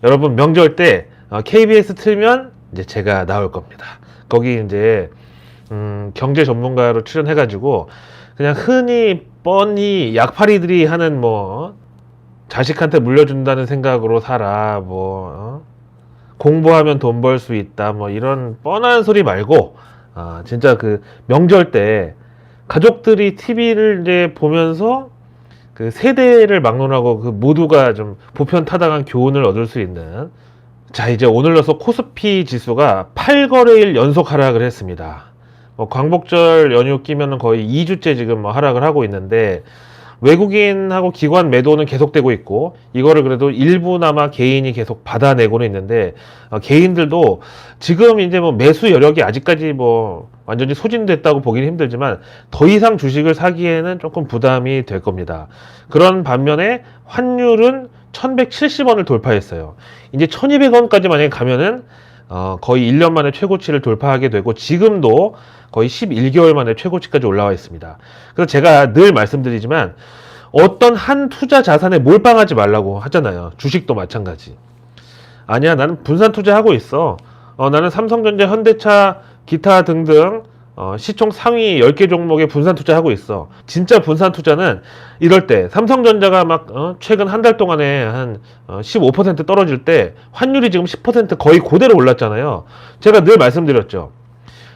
여러분 명절 때 KBS 틀면 이제 제가 나올 겁니다. 거기 이제 경제 전문가로 출연해가지고 그냥 흔히 뻔히 약팔이들이 하는 뭐 자식한테 물려준다는 생각으로 살아 공부하면 돈 벌 수 있다 뭐 이런 뻔한 소리 말고 진짜 그 명절 때 가족들이 TV를 이제 보면서 그 세대를 막론하고 그 모두가 좀 보편타당한 교훈을 얻을 수 있는. 자, 이제 오늘로서 코스피 지수가 8거래일 연속 하락을 했습니다. 광복절 연휴 끼면은 거의 2주째 지금 뭐 하락을 하고 있는데, 외국인하고 기관 매도는 계속되고 있고, 이거를 그래도 일부나마 개인이 계속 받아내고는 있는데, 개인들도 지금 이제 뭐 매수 여력이 아직까지 뭐 완전히 소진됐다고 보기는 힘들지만, 더 이상 주식을 사기에는 조금 부담이 될 겁니다. 그런 반면에 환율은 1170원을 돌파했어요. 이제 1200원까지 만약에 가면은 거의 1년 만에 최고치를 돌파하게 되고, 지금도 거의 11개월 만에 최고치까지 올라와 있습니다. 그래서 제가 늘 말씀드리지만 어떤 한 투자 자산에 몰빵하지 말라고 하잖아요. 주식도 마찬가지. 아니야, 나는 분산 투자하고 있어. 나는 삼성전자, 현대차, 기타 등등 시총 상위 10개 종목에 분산 투자하고 있어. 진짜 분산 투자는 이럴 때 삼성전자가 막 최근 한 달 동안에 한 15% 떨어질 때 환율이 지금 10% 거의 그대로 올랐잖아요. 제가 늘 말씀드렸죠.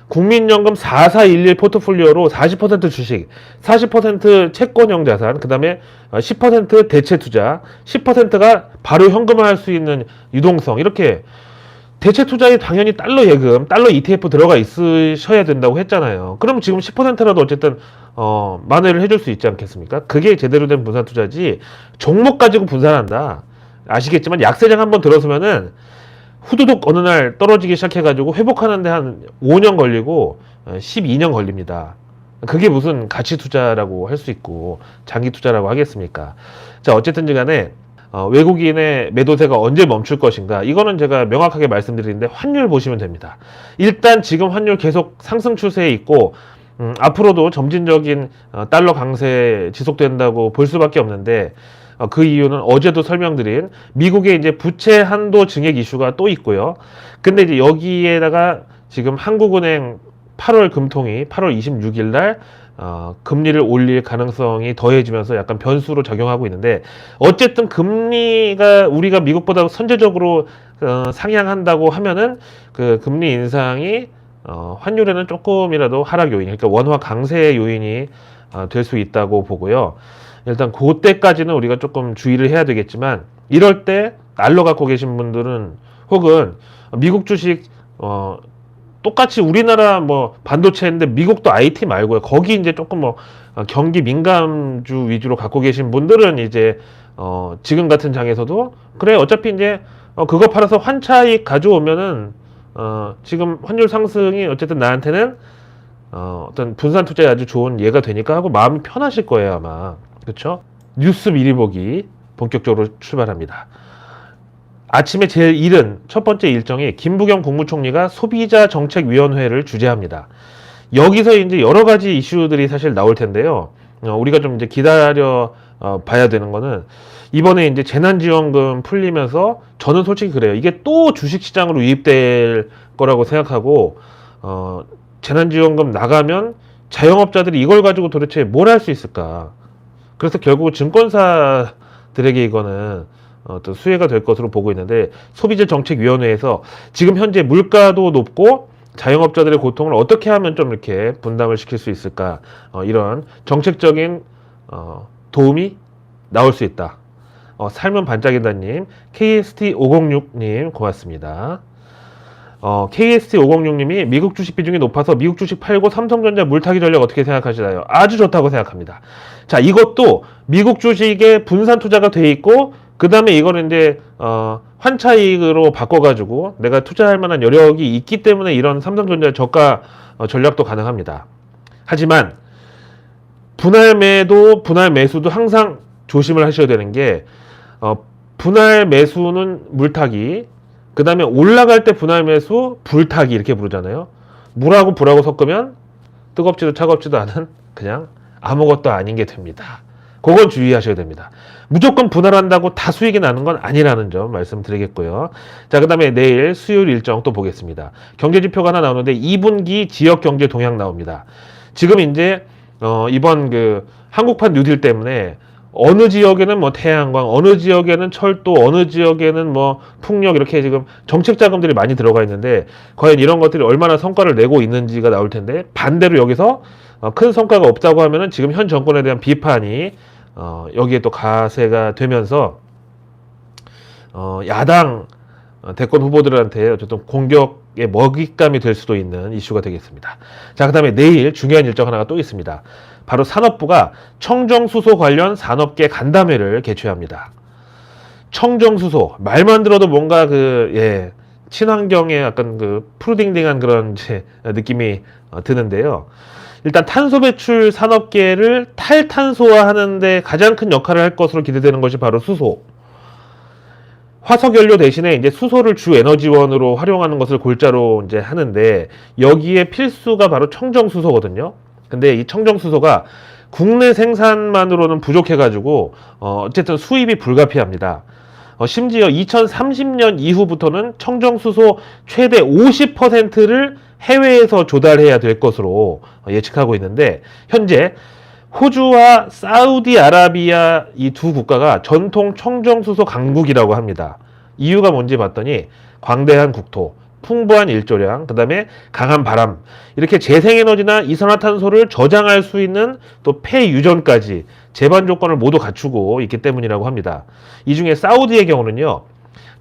국민연금 4411 포트폴리오로 40% 주식, 40% 채권형 자산, 그 다음에 10% 대체 투자, 10%가 바로 현금화할 수 있는 유동성, 이렇게 대체 투자에 당연히 달러 예금, 달러 ETF 들어가 있으셔야 된다고 했잖아요. 그럼 지금 10%라도 어쨌든 만회를 해줄 수 있지 않겠습니까? 그게 제대로 된 분산 투자지. 종목 가지고 분산한다. 아시겠지만 약세장 한번 들어서면은 후두둑 어느 날 떨어지기 시작해가지고 회복하는데 한 5년 걸리고 12년 걸립니다. 그게 무슨 가치 투자라고 할 수 있고 장기 투자라고 하겠습니까? 자, 어쨌든지 간에 외국인의 매도세가 언제 멈출 것인가, 이거는 제가 명확하게 말씀드리는데 환율 보시면 됩니다. 일단 지금 환율 계속 상승 추세에 있고 앞으로도 점진적인 달러 강세 지속된다고 볼 수밖에 없는데, 그 이유는 어제도 설명드린 미국의 이제 부채 한도 증액 이슈가 또 있고요. 근데 이제 여기에다가 지금 한국은행 8월 금통이 8월 26일 날 금리를 올릴 가능성이 더해지면서 약간 변수로 작용하고 있는데, 어쨌든 금리가 우리가 미국보다 선제적으로 상향한다고 하면은 그 금리 인상이 환율에는 조금이라도 하락 요인, 그러니까 원화 강세 요인이 될 수 있다고 보고요. 일단 그때까지는 우리가 조금 주의를 해야 되겠지만, 이럴 때 달러 갖고 계신 분들은 혹은 미국 주식 똑같이 우리나라 뭐 반도체인데 미국도 IT 말고요. 거기 이제 조금 뭐 경기 민감주 위주로 갖고 계신 분들은 이제 지금 같은 장에서도 그래 어차피 이제 그거 팔아서 환차익 가져오면은 지금 환율 상승이 어쨌든 나한테는 어떤 분산 투자에 아주 좋은 예가 되니까 하고 마음이 편하실 거예요 아마. 그렇죠? 뉴스 미리 보기 본격적으로 출발합니다. 아침에 제일 이른 첫 번째 일정이 김부겸 국무총리가 소비자정책위원회를 주재합니다. 여기서 이제 여러 가지 이슈들이 사실 나올 텐데요. 우리가 좀 이제 기다려 봐야 되는 거는, 이번에 이제 재난지원금 풀리면서 저는 솔직히 그래요. 이게 또 주식시장으로 유입될 거라고 생각하고, 재난지원금 나가면 자영업자들이 이걸 가지고 도대체 뭘 할 수 있을까? 그래서 결국 증권사들에게 이거는 어떤 수혜가 될 것으로 보고 있는데, 소비자정책위원회에서 지금 현재 물가도 높고 자영업자들의 고통을 어떻게 하면 좀 이렇게 분담을 시킬 수 있을까, 이런 정책적인 도움이 나올 수 있다. 삶은 반짝인다님, KST506님 고맙습니다. KST506님이 미국 주식 비중이 높아서 미국 주식 팔고 삼성전자 물타기 전략 어떻게 생각하시나요? 아주 좋다고 생각합니다. 자, 이것도 미국 주식에 분산 투자가 돼 있고, 그 다음에 이거는 이제 환차익으로 바꿔가지고 내가 투자할 만한 여력이 있기 때문에 이런 삼성전자 저가 전략도 가능합니다. 하지만 분할 매도, 분할 매수도 항상 조심을 하셔야 되는 게, 분할 매수는 물타기, 그 다음에 올라갈 때 분할 매수, 불타기 이렇게 부르잖아요. 물하고 불하고 섞으면 뜨겁지도 차갑지도 않은 그냥 아무것도 아닌 게 됩니다. 그건 주의하셔야 됩니다. 무조건 분할한다고 다 수익이 나는 건 아니라는 점 말씀드리겠고요. 자, 그 다음에 내일 수요일 일정 또 보겠습니다. 경제지표가 하나 나오는데 2분기 지역경제 동향 나옵니다. 지금 이제 이번 그 한국판 뉴딜 때문에 어느 지역에는 뭐 태양광, 어느 지역에는 철도, 어느 지역에는 뭐 풍력 이렇게 지금 정책 자금들이 많이 들어가 있는데 과연 이런 것들이 얼마나 성과를 내고 있는지가 나올 텐데 반대로 여기서 큰 성과가 없다고 하면은 지금 현 정권에 대한 비판이 여기에 또 가세가 되면서 야당 대권 후보들한테 어쨌든 공격의 먹잇감이 될 수도 있는 이슈가 되겠습니다. 자, 그 다음에 내일 중요한 일정 하나가 또 있습니다. 바로 산업부가 청정수소 관련 산업계 간담회를 개최합니다. 청정수소 말만 들어도 뭔가 친환경에 약간 그 푸르딩딩한 그런 이제 느낌이 드는데요. 일단 탄소 배출 산업계를 탈탄소화하는데 가장 큰 역할을 할 것으로 기대되는 것이 바로 수소. 화석연료 대신에 이제 수소를 주 에너지원으로 활용하는 것을 골자로 이제 하는데 여기에 필수가 바로 청정수소거든요. 근데 이 청정수소가 국내 생산만으로는 부족해가지고 어쨌든 수입이 불가피합니다. 심지어 2030년 이후부터는 청정수소 최대 50%를 해외에서 조달해야 될 것으로 예측하고 있는데 현재 호주와 사우디아라비아 이 두 국가가 전통 청정수소 강국이라고 합니다. 이유가 뭔지 봤더니 광대한 국토, 풍부한 일조량, 그 다음에 강한 바람, 이렇게 재생에너지나 이산화탄소를 저장할 수 있는 또 폐유전까지 제반 조건을 모두 갖추고 있기 때문이라고 합니다. 이 중에 사우디의 경우는요,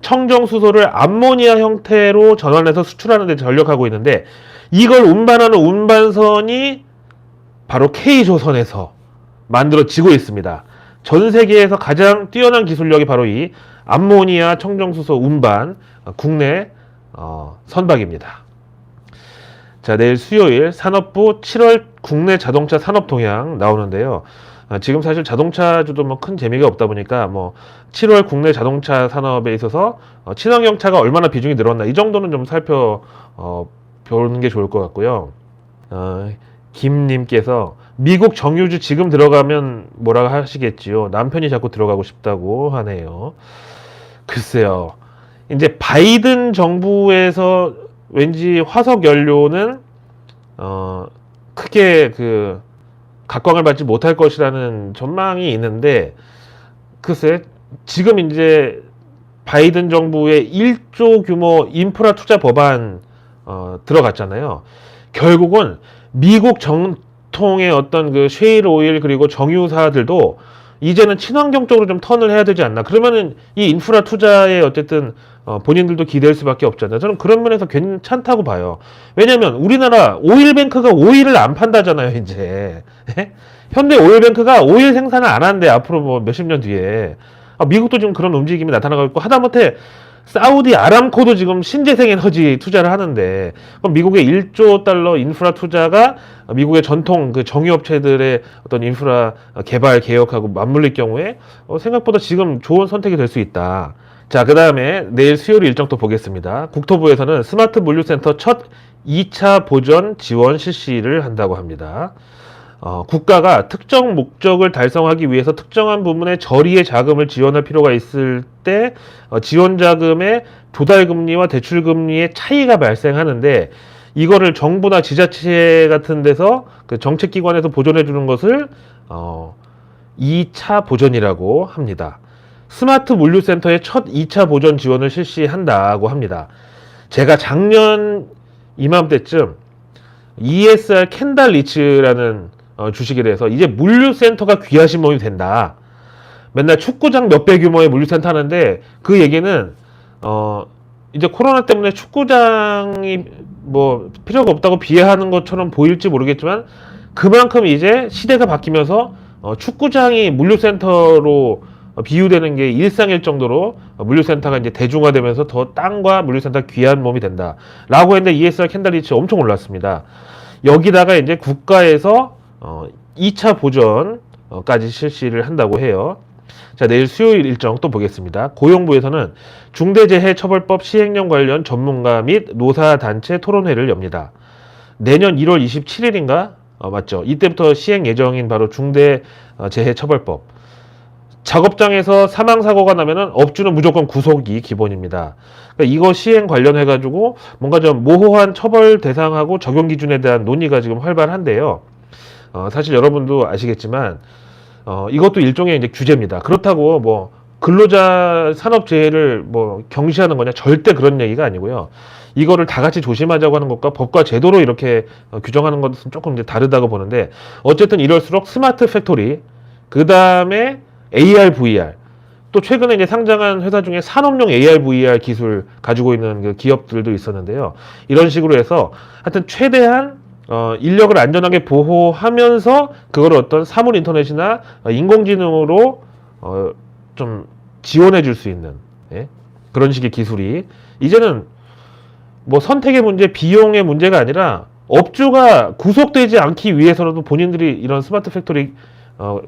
청정수소를 암모니아 형태로 전환해서 수출하는 데 전력하고 있는데 이걸 운반하는 운반선이 바로 K조선에서 만들어지고 있습니다. 전 세계에서 가장 뛰어난 기술력이 바로 이 암모니아 청정수소 운반 국내 선박입니다. 자, 내일 수요일 산업부 7월 국내 자동차 산업 동향 나오는데요. 지금 사실 자동차주도 뭐 큰 재미가 없다 보니까 뭐 7월 국내 자동차 산업에 있어서 친환경차가 얼마나 비중이 늘었나 이 정도는 좀 살펴보는 게 좋을 것 같고요. 김님께서 미국 정유주 지금 들어가면 뭐라고 하시겠지요. 남편이 자꾸 들어가고 싶다고 하네요. 글쎄요. 이제 바이든 정부에서 왠지 화석 연료는 크게 각광을 받지 못할 것이라는 전망이 있는데 글쎄 지금 이제 바이든 정부의 1조 규모 인프라 투자 법안 들어갔잖아요. 결국은 미국 정통의 어떤 그 셰일 오일 그리고 정유사들도 이제는 친환경 쪽으로 좀 턴을 해야 되지 않나. 그러면은 이 인프라 투자에 어쨌든 본인들도 기댈 수밖에 없잖아요. 저는 그런 면에서 괜찮다고 봐요. 왜냐면 우리나라 오일뱅크가 오일을 안 판다잖아요, 이제. 현대 오일뱅크가 오일 생산을 안 한대, 앞으로 뭐 몇십 년 뒤에. 미국도 지금 그런 움직임이 나타나고 있고, 하다못해 사우디 아람코도 지금 신재생 에너지 투자를 하는데, 그럼 미국의 1조 달러 인프라 투자가 미국의 전통 그 정유업체들의 어떤 인프라 개발 개혁하고 맞물릴 경우에 생각보다 지금 좋은 선택이 될 수 있다. 자, 그 다음에 내일 수요일 일정 또 보겠습니다. 국토부에서는 스마트 물류센터 첫 2차 보전 지원 실시를 한다고 합니다. 국가가 특정 목적을 달성하기 위해서 특정한 부분의 저리의 자금을 지원할 필요가 있을 때 지원 자금의 조달 금리와 대출 금리의 차이가 발생하는데 이거를 정부나 지자체 같은 데서 그 정책 기관에서 보존해 주는 것을 2차 보전이라고 합니다. 스마트 물류센터의 첫 2차 보전 지원을 실시한다고 합니다. 제가 작년 이맘때쯤 ESR 캔달 리츠라는 주식에 대해서 이제 물류센터가 귀하신 몸이 된다. 맨날 축구장 몇 배 규모의 물류센터 하는데 그 얘기는 이제 코로나 때문에 축구장이 뭐 필요가 없다고 비하하는 것처럼 보일지 모르겠지만 그만큼 이제 시대가 바뀌면서 축구장이 물류센터로 비유되는 게 일상일 정도로 물류센터가 이제 대중화되면서 더 땅과 물류센터가 귀한 몸이 된다. 라고 했는데 ESR 캔달리치 엄청 올랐습니다. 여기다가 이제 국가에서 2차 보전까지 실시를 한다고 해요. 자, 내일 수요일 일정 또 보겠습니다. 고용부에서는 중대재해처벌법 시행령 관련 전문가 및 노사단체 토론회를 엽니다. 내년 1월 27일인가 맞죠? 이때부터 시행 예정인 바로 중대재해처벌법. 작업장에서 사망사고가 나면은 업주는 무조건 구속이 기본입니다. 그러니까 이거 시행 관련해가지고 뭔가 좀 모호한 처벌 대상하고 적용 기준에 대한 논의가 지금 활발한데요. 사실 여러분도 아시겠지만, 이것도 일종의 이제 규제입니다. 그렇다고 뭐, 근로자 산업재해를 뭐 경시하는 거냐? 절대 그런 얘기가 아니고요. 이거를 다 같이 조심하자고 하는 것과 법과 제도로 이렇게 규정하는 것은 조금 이제 다르다고 보는데, 어쨌든 이럴수록 스마트 팩토리, 그 다음에 AR, VR, 또 최근에 이제 상장한 회사 중에 산업용 AR, VR 기술 가지고 있는 그 기업들도 있었는데요. 이런 식으로 해서 하여튼 최대한 인력을 안전하게 보호하면서 그걸 어떤 사물 인터넷이나 인공지능으로 좀 지원해 줄 수 있는, 예? 그런 식의 기술이 이제는 뭐 선택의 문제, 비용의 문제가 아니라 업주가 구속되지 않기 위해서라도 본인들이 이런 스마트 팩토리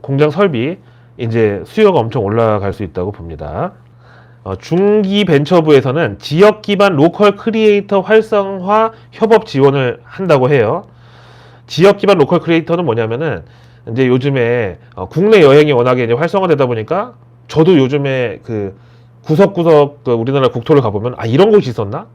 공장 설비 이제 수요가 엄청 올라갈 수 있다고 봅니다. 중기벤처부에서는 지역 기반 로컬 크리에이터 활성화 협업 지원을 한다고 해요. 지역 기반 로컬 크리에이터는 뭐냐면은 이제 요즘에 국내 여행이 워낙에 이제 활성화되다 보니까 저도 요즘에 그 구석구석 그 우리나라 국토를 가보면 이런 곳이 있었나?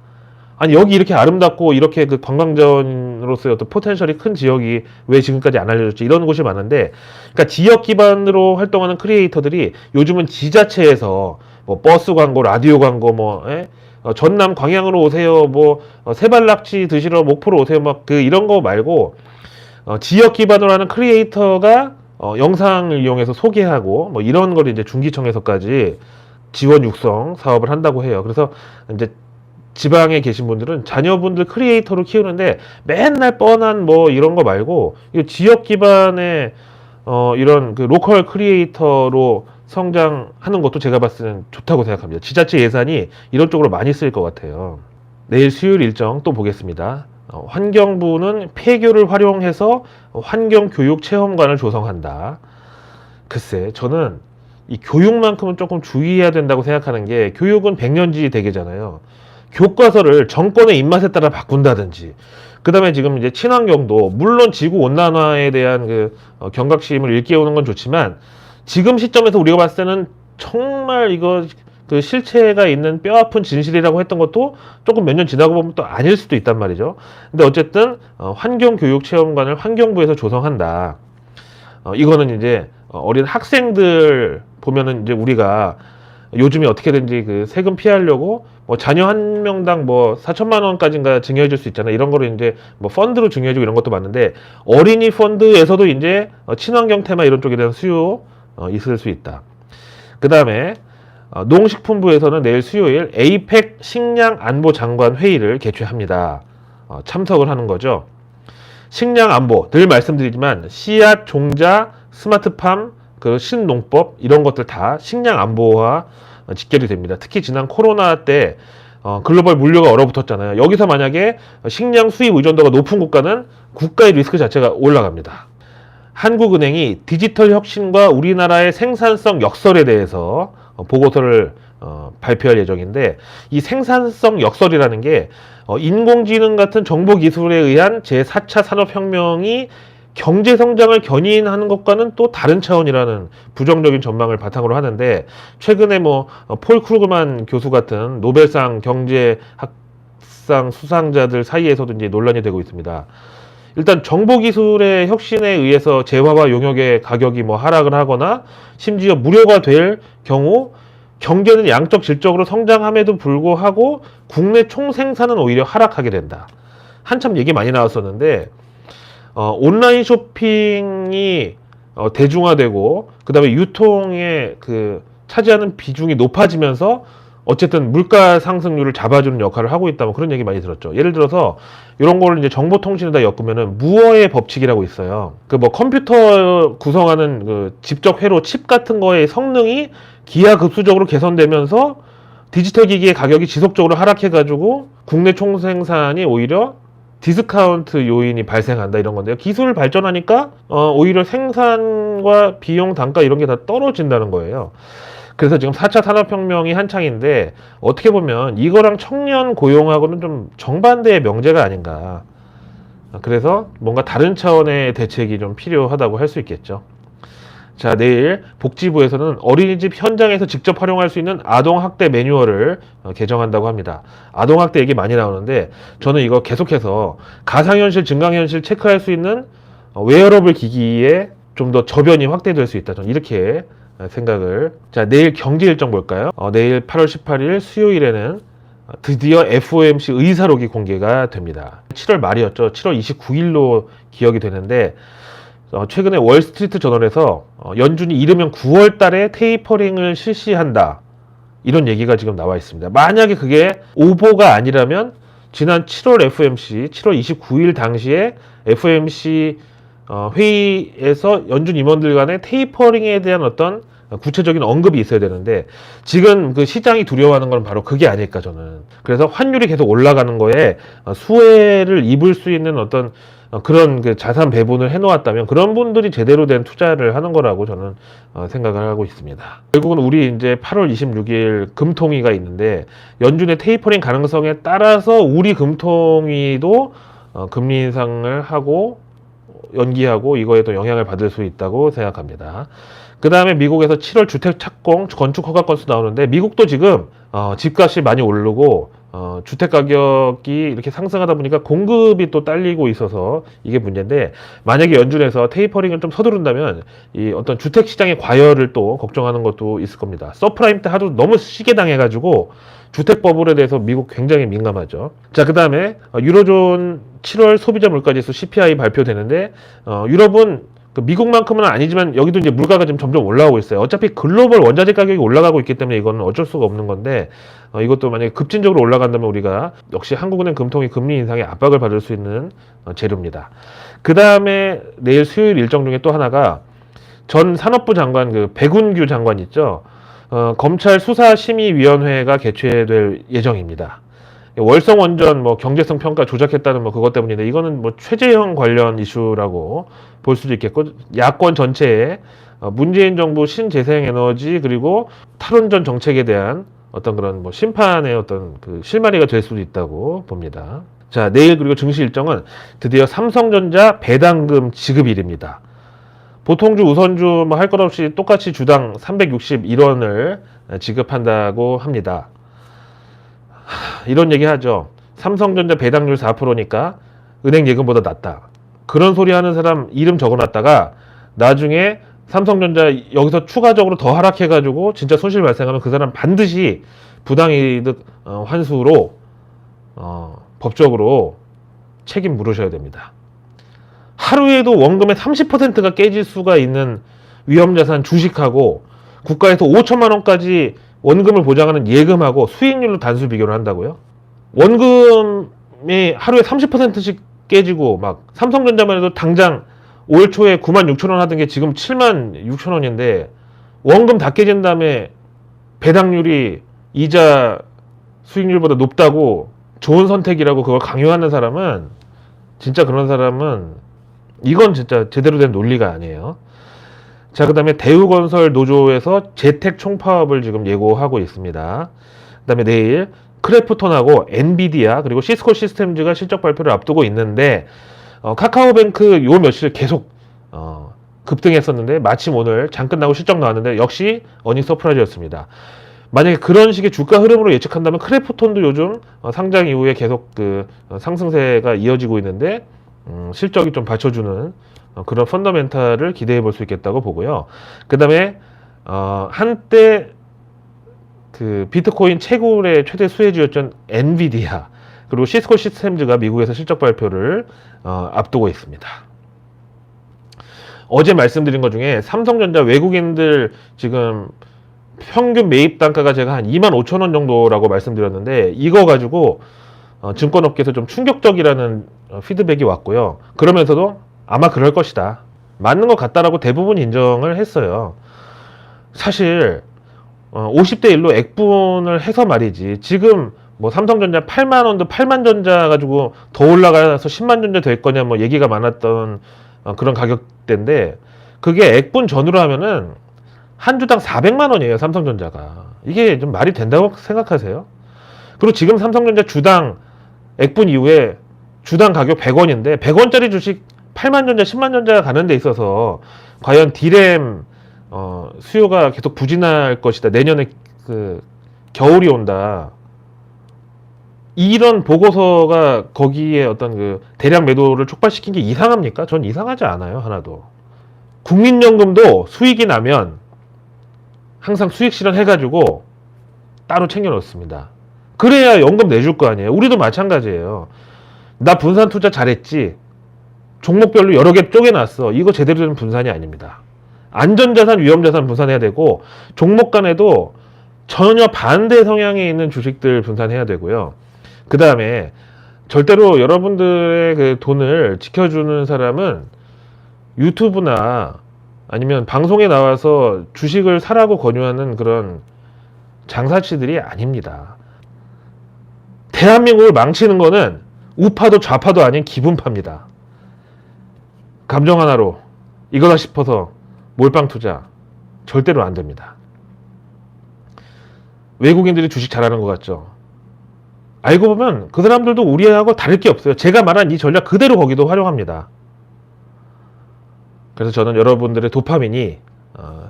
아니 여기 이렇게 아름답고 이렇게 그 관광전으로서의 어떤 포텐셜이 큰 지역이 왜 지금까지 안 알려졌지, 이런 곳이 많은데, 그러니까 지역 기반으로 활동하는 크리에이터들이 요즘은 지자체에서 뭐 버스 광고, 라디오 광고, 뭐 전남 광양으로 오세요, 뭐 세발낙지 드시러 목포로 오세요, 막 그 이런 거 말고 지역 기반으로 하는 크리에이터가 영상을 이용해서 소개하고 뭐 이런 걸 이제 중기청에서까지 지원 육성 사업을 한다고 해요. 그래서 이제 지방에 계신 분들은 자녀분들 크리에이터로 키우는데 맨날 뻔한 뭐 이런 거 말고 이 지역 기반의 이런 그 로컬 크리에이터로 성장하는 것도 제가 봤을 때는 좋다고 생각합니다. 지자체 예산이 이런 쪽으로 많이 쓰일 것 같아요. 내일 수요일 일정 또 보겠습니다. 환경부는 폐교를 활용해서 환경교육체험관을 조성한다. 글쎄, 저는 이 교육만큼은 조금 주의해야 된다고 생각하는 게, 교육은 백년지 대계잖아요. 교과서를 정권의 입맛에 따라 바꾼다든지, 그 다음에 지금 이제 친환경도 물론 지구 온난화에 대한 그 경각심을 일깨우는 건 좋지만, 지금 시점에서 우리가 봤을 때는 정말 이거 그 실체가 있는 뼈아픈 진실이라고 했던 것도 조금 몇 년 지나고 보면 또 아닐 수도 있단 말이죠. 근데 어쨌든 환경교육체험관을 환경부에서 조성한다. 이거는 이제 어린 학생들 보면은 이제 우리가 요즘에 어떻게든지 그 세금 피하려고 뭐 자녀 한 명당 뭐 4천만 원까지인가 증여해 줄 수 있잖아요. 이런 거를 이제 뭐 펀드로 증여해 주고 이런 것도 많은데, 어린이 펀드에서도 이제 친환경 테마 이런 쪽에 대한 수요 있을 수 있다. 그 다음에 농식품부에서는 내일 수요일 에이펙 식량 안보 장관 회의를 개최합니다. 참석을 하는 거죠. 식량 안보, 늘 말씀드리지만 씨앗, 종자, 스마트팜, 그 신농법 이런 것들 다 식량 안보와 직결이 됩니다. 특히 지난 코로나 때 글로벌 물류가 얼어붙었잖아요. 여기서 만약에 식량 수입 의존도가 높은 국가는 국가의 리스크 자체가 올라갑니다. 한국은행이 디지털 혁신과 우리나라의 생산성 역설에 대해서 보고서를 발표할 예정인데, 이 생산성 역설이라는 게 인공지능 같은 정보기술에 의한 제4차 산업혁명이 경제성장을 견인하는 것과는 또 다른 차원이라는 부정적인 전망을 바탕으로 하는데, 최근에 뭐 폴 크루그만 교수 같은 노벨상 경제학상 수상자들 사이에서도 이제 논란이 되고 있습니다. 일단 정보기술의 혁신에 의해서 재화와 용역의 가격이 뭐 하락을 하거나 심지어 무료가 될 경우 경제는 양적 질적으로 성장함에도 불구하고 국내 총생산은 오히려 하락하게 된다. 한참 얘기 많이 나왔었는데, 온라인 쇼핑이 대중화되고 그 다음에 유통의 그 차지하는 비중이 높아지면서 어쨌든 물가 상승률을 잡아주는 역할을 하고 있다, 뭐 그런 얘기 많이 들었죠. 예를 들어서 이런 거를 이제 정보통신에다 엮으면은 무어의 법칙이라고 있어요. 그 뭐 컴퓨터 구성하는 그 집적 회로 칩 같은 거의 성능이 기하급수적으로 개선되면서 디지털 기기의 가격이 지속적으로 하락해가지고 국내 총생산이 오히려 디스카운트 요인이 발생한다, 이런 건데요. 기술 발전하니까 오히려 생산과 비용 단가 이런 게 다 떨어진다는 거예요. 그래서 지금 4차 산업혁명이 한창인데 어떻게 보면 이거랑 청년 고용하고는 좀 정반대의 명제가 아닌가. 그래서 뭔가 다른 차원의 대책이 좀 필요하다고 할 수 있겠죠. 자, 내일 복지부에서는 어린이집 현장에서 직접 활용할 수 있는 아동학대 매뉴얼을 개정한다고 합니다. 아동학대 얘기 많이 나오는데 저는 이거 계속해서 가상현실, 증강현실 체크할 수 있는 웨어러블 기기에 좀 더 저변이 확대될 수 있다. 저는 이렇게 생각을. 자, 내일 경제 일정 볼까요? 내일 8월 18일 수요일에는 드디어 FOMC 의사록이 공개가 됩니다. 7월 말이었죠. 7월 29일로 기억이 되는데 최근에 월스트리트 저널에서 연준이 이르면 9월 달에 테이퍼링을 실시한다. 이런 얘기가 지금 나와 있습니다. 만약에 그게 오보가 아니라면 지난 7월 FOMC, 7월 29일 당시에 FOMC 회의에서 연준 임원들 간의 테이퍼링에 대한 어떤 구체적인 언급이 있어야 되는데 지금 그 시장이 두려워하는 건 바로 그게 아닐까 저는. 그래서 환율이 계속 올라가는 거에 수혜를 입을 수 있는 어떤 그런 그 자산 배분을 해놓았다면 그런 분들이 제대로 된 투자를 하는 거라고 저는 생각을 하고 있습니다. 결국은 우리 이제 8월 26일 금통위가 있는데 연준의 테이퍼링 가능성에 따라서 우리 금통위도 금리 인상을 하고 연기하고 이거에도 영향을 받을 수 있다고 생각합니다. 그 다음에 미국에서 7월 주택 착공, 건축 허가 건수 나오는데 미국도 지금 집값이 많이 오르고 주택 가격이 이렇게 상승하다 보니까 공급이 또 딸리고 있어서 이게 문제인데 만약에 연준에서 테이퍼링을 좀 서두른다면 이 어떤 주택 시장의 과열을 또 걱정하는 것도 있을 겁니다. 서프라임 때 하도 너무 시게 당해가지고 주택 버블에 대해서 미국 굉장히 민감하죠. 자, 그 다음에 유로존 7월 소비자 물가지수 CPI 발표되는데 유럽은 그 미국만큼은 아니지만 여기도 이제 물가가 지금 점점 올라오고 있어요. 어차피 글로벌 원자재 가격이 올라가고 있기 때문에 이거는 어쩔 수가 없는 건데 이것도 만약에 급진적으로 올라간다면 우리가 역시 한국은행 금통위 금리 인상에 압박을 받을 수 있는 재료입니다. 그 다음에 내일 수요일 일정 중에 또 하나가 전 산업부 장관 그 백운규 장관 있죠. 검찰 수사심의위원회가 개최될 예정입니다. 월성 원전 뭐 경제성 평가 조작했다는 뭐 그것 때문인데 이거는 뭐 최재형 관련 이슈라고 볼 수도 있겠고 야권 전체에 문재인 정부 신재생에너지 그리고 탈원전 정책에 대한 어떤 그런 뭐 심판의 어떤 그 실마리가 될 수도 있다고 봅니다. 자, 내일 그리고 증시 일정은 드디어 삼성전자 배당금 지급일입니다. 보통주, 우선주 뭐 할 것 없이 똑같이 주당 361원을 지급한다고 합니다. 이런 얘기 하죠. 삼성전자 배당률 4%니까 은행 예금보다 낫다. 그런 소리 하는 사람 이름 적어놨다가 나중에 삼성전자 여기서 추가적으로 더 하락해가지고 진짜 손실 발생하면 그 사람 반드시 부당이득 환수로 법적으로 책임 물으셔야 됩니다. 하루에도 원금의 30%가 깨질 수가 있는 위험자산 주식하고 국가에서 5천만 원까지 원금을 보장하는 예금하고 수익률로 단수 비교를 한다고요? 원금이 하루에 30%씩 깨지고 막 삼성전자만 해도 당장 올 초에 9만 6천 원 하던 게 지금 7만 6천 원인데 원금 다 깨진 다음에 배당률이 이자 수익률보다 높다고 좋은 선택이라고 그걸 강요하는 사람은 진짜 그런 사람은 이건 진짜 제대로 된 논리가 아니에요. 자, 그 다음에 대우건설 노조에서 재택 총파업을 지금 예고하고 있습니다. 그 다음에 내일 크래프톤하고 엔비디아 그리고 시스코 시스템즈가 실적 발표를 앞두고 있는데 카카오뱅크 요 며칠 계속 급등했었는데 마침 오늘 장 끝나고 실적 나왔는데 역시 어닝 서프라이즈였습니다. 만약에 그런 식의 주가 흐름으로 예측한다면 크래프톤도 요즘 상장 이후에 계속 그 상승세가 이어지고 있는데 실적이 좀 받쳐주는 그런 펀더멘탈을 기대해 볼 수 있겠다고 보고요. 그 다음에 한때 그 비트코인 채굴의 최대 수혜주였던 엔비디아 그리고 시스코 시스템즈가 미국에서 실적 발표를 앞두고 있습니다. 어제 말씀드린 것 중에 삼성전자 외국인들 지금 평균 매입 단가가 제가 한 2만 5천 원 정도라고 말씀드렸는데 이거 가지고 증권업계에서 좀 충격적이라는 피드백이 왔고요. 그러면서도 아마 그럴 것이다. 맞는 것 같다라고 대부분 인정을 했어요. 사실 50대 1로 액분을 해서 말이지 지금 뭐 삼성전자 8만 원도 8만 전자 가지고 더 올라가서 10만 전자 될 거냐 뭐 얘기가 많았던 그런 가격대인데 그게 액분 전후로 하면은 한 주당 400만 원이에요. 삼성전자가. 이게 좀 말이 된다고 생각하세요? 그리고 지금 삼성전자 주당 액분 이후에 주당 가격 100원인데 100원짜리 주식 8만 전자, 10만 전자 가는 데 있어서 과연 D램 수요가 계속 부진할 것이다. 내년에 그 겨울이 온다. 이런 보고서가 거기에 어떤 그 대량 매도를 촉발시킨 게 이상합니까? 전 이상하지 않아요. 하나도. 국민연금도 수익이 나면 항상 수익 실현해가지고 따로 챙겨 놓습니다. 그래야 연금 내줄 거 아니에요. 우리도 마찬가지예요. 나 분산 투자 잘했지. 종목별로 여러 개 쪼개놨어. 이거 제대로 된 분산이 아닙니다. 안전자산, 위험자산 분산해야 되고, 종목 간에도 전혀 반대 성향이 있는 주식들 분산해야 되고요. 그 다음에 절대로 여러분들의 그 돈을 지켜주는 사람은 유튜브나 아니면 방송에 나와서 주식을 사라고 권유하는 그런 장사치들이 아닙니다. 대한민국을 망치는 거는 우파도 좌파도 아닌 기분파입니다. 감정 하나로 이거다 싶어서 몰빵 투자 절대로 안 됩니다. 외국인들이 주식 잘하는 것 같죠? 알고 보면 그 사람들도 우리하고 다를 게 없어요. 제가 말한 이 전략 그대로 거기도 활용합니다. 그래서 저는 여러분들의 도파민이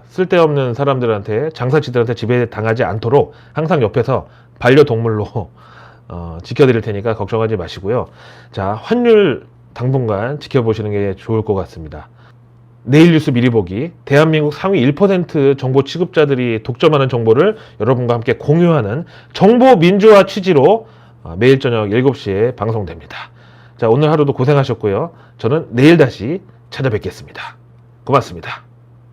쓸데없는 사람들한테, 장사치들한테 지배당하지 않도록 항상 옆에서 반려동물로 지켜드릴 테니까 걱정하지 마시고요. 자, 환율 당분간 지켜보시는 게 좋을 것 같습니다. 내일 뉴스 미리 보기, 대한민국 상위 1% 정보 취급자들이 독점하는 정보를 여러분과 함께 공유하는 정보 민주화 취지로 매일 저녁 7시에 방송됩니다. 자, 오늘 하루도 고생하셨고요. 저는 내일 다시 찾아뵙겠습니다. 고맙습니다.